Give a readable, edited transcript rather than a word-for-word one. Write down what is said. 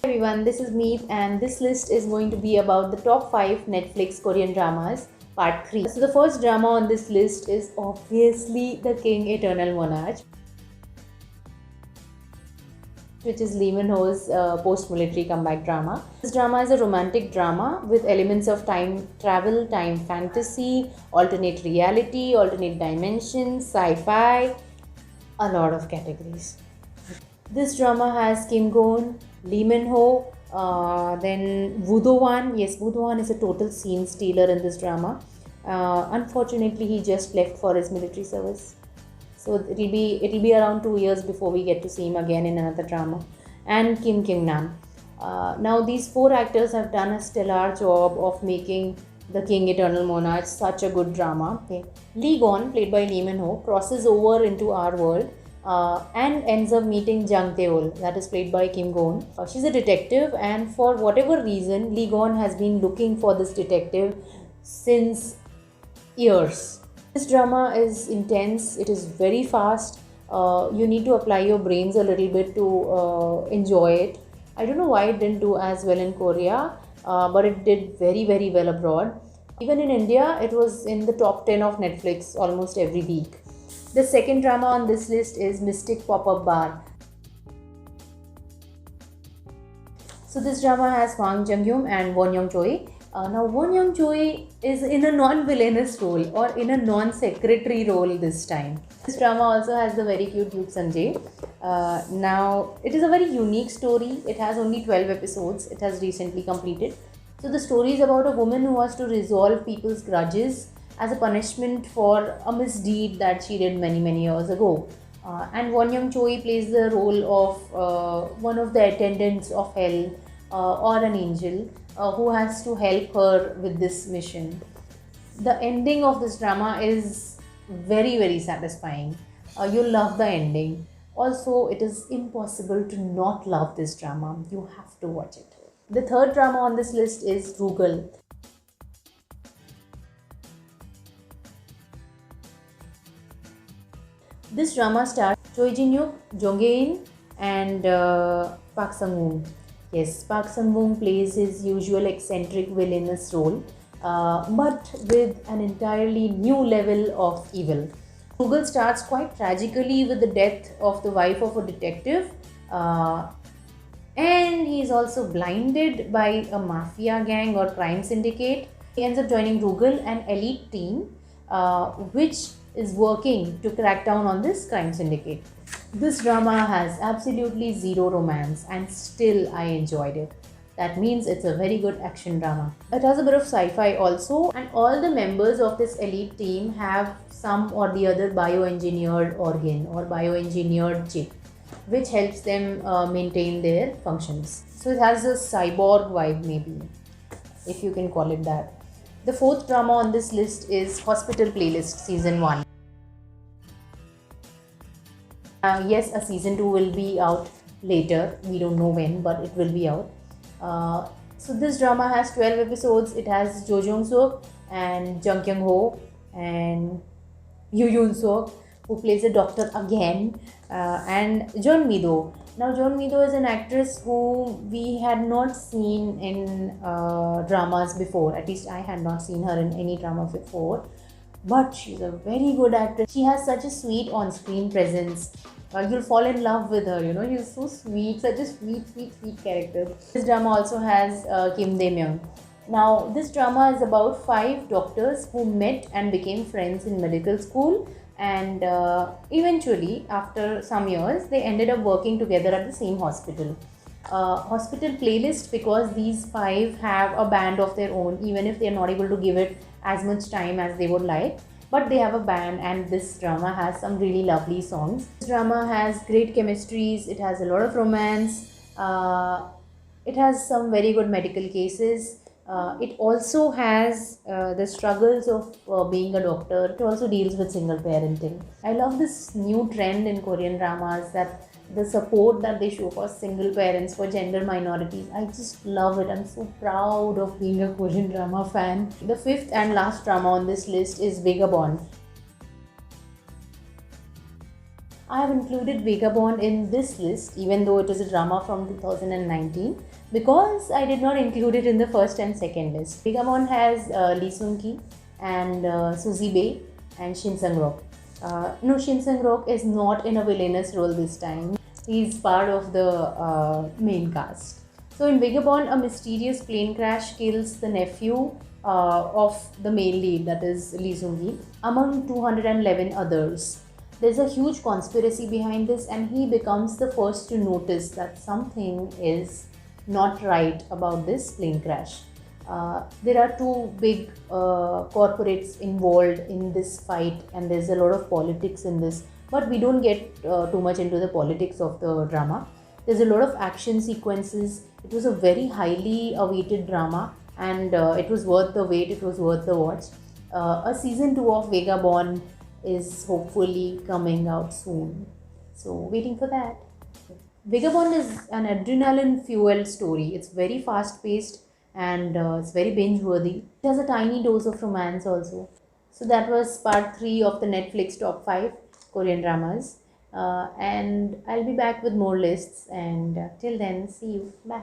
Hi everyone, this is Meet and this list is going to be about the top 5 Netflix Korean dramas, part 3. So the first drama on this list is obviously The King Eternal Monarch, which is Lee Min-ho's post-military comeback drama. This drama is a romantic drama with elements of time travel, time fantasy, alternate reality, alternate dimensions, sci-fi, a lot of categories. This drama has Kim Go-eun, Lee Min-ho, then Woo Do-hwan. Yes, Woo Do-hwan is a total scene stealer in this drama. Unfortunately, he just left for his military service. So it'll be around 2 years before we get to see him again in another drama. And Kim Kyung-nam. Now these four actors have done a stellar job of making The King Eternal Monarch such a good drama. Okay. Lee Gon, played by Lee Min-ho, crosses over into our world and ends up meeting Jang Tae-ol, that is played by Kim Go-eun. She's a detective, and for whatever reason, Lee Gon has been looking for this detective since years. This drama is intense, it is very fast. You need to apply your brains a little bit to enjoy it. I don't know why it didn't do as well in Korea, but it did very, very well abroad. Even in India, it was in the top 10 of Netflix almost every week. The second drama on this list is Mystic Pop-Up Bar. So this drama has Hwang Jung-hyun and Won Young-choi. Now Won Young-choi is in a non-villainous role or in a non-secretary role this time. This drama also has the very cute Duke Sanjay. Now it is a very unique story. It has only 12 episodes. It has recently completed. So the story is about a woman who has to resolve people's grudges as a punishment for a misdeed that she did many, many years ago. And Won Young-choi plays the role of one of the attendants of hell or an angel who has to help her with this mission. The ending of this drama is very, very satisfying. You'll love the ending. Also, it is impossible to not love this drama. You have to watch it. The third drama on this list is Rugal. This drama stars Choi Jin-yook, Jong Hae-in and Park Sang-woong. Yes, Park Sang-woong plays his usual eccentric villainous role, but with an entirely new level of evil. Rugal starts quite tragically with the death of the wife of a detective, and he is also blinded by a mafia gang or crime syndicate. He ends up joining Rugal, an elite team, which is working to crack down on this crime syndicate. This drama has absolutely zero romance and still I enjoyed it. That means it's a very good action drama. It has a bit of sci-fi also, and all the members of this elite team have some or the other bioengineered organ or bioengineered chip, which helps them maintain their functions. So it has a cyborg vibe, maybe, if you can call it that. The fourth drama on this list is Hospital Playlist Season 1. Yes, a season 2 will be out later. We don't know when, but it will be out. So this drama has 12 episodes. It has Jo Jung-suk and Jung Kyung-ho and Yoo Yoon-suk, who plays a doctor again, and Jeon Mi-do. Now Jeon Mi-do is an actress who we had not seen in dramas before. At least I had not seen her in any drama before. But she's a very good actress. She has such a sweet on-screen presence. You'll fall in love with her, she's so sweet, such a sweet, sweet, sweet character. This drama also has Kim Dae-myung. Now, this drama is about 5 doctors who met and became friends in medical school, and eventually, after some years, they ended up working together at the same hospital. Hospital Playlist, because these 5 have a band of their own, even if they're not able to give it as much time as they would like, but they have a band, and this drama has some really lovely songs. This drama has great chemistries, it has a lot of romance, it has some very good medical cases. It also has the struggles of being a doctor. It also deals with single parenting. I love this new trend in Korean dramas, that the support that they show for single parents, for gender minorities. I just love it. I'm so proud of being a Korean drama fan. The fifth and last drama on this list is Vagabond. I have included Vagabond in this list, even though it is a drama from 2019, because I did not include it in the first and second list. Vagabond has Lee Seung Ki and Suzy Bay and Shin Sang Rok. No, Shin Sang Rok is not in a villainous role this time. He's part of the main cast. So in Vagabond, a mysterious plane crash kills the nephew of the main lead, that is Lee Seung Gi, among 211 others. There's a huge conspiracy behind this, and he becomes the first to notice that something is not right about this plane crash. There are two big corporates involved in this fight, and there's a lot of politics in this, but we don't get too much into the politics of the drama. There's a lot of action sequences. It was a very highly awaited drama, and it was worth the wait, it was worth the watch. A season 2 of Vagabond is hopefully coming out soon, so waiting for that. Vagabond is an adrenaline fueled story. It's very fast paced, and it's very binge worthy. It has a tiny dose of romance also. So that was part 3 of the Netflix top 5 Korean dramas. And I'll be back with more lists, and till then, see you. Bye.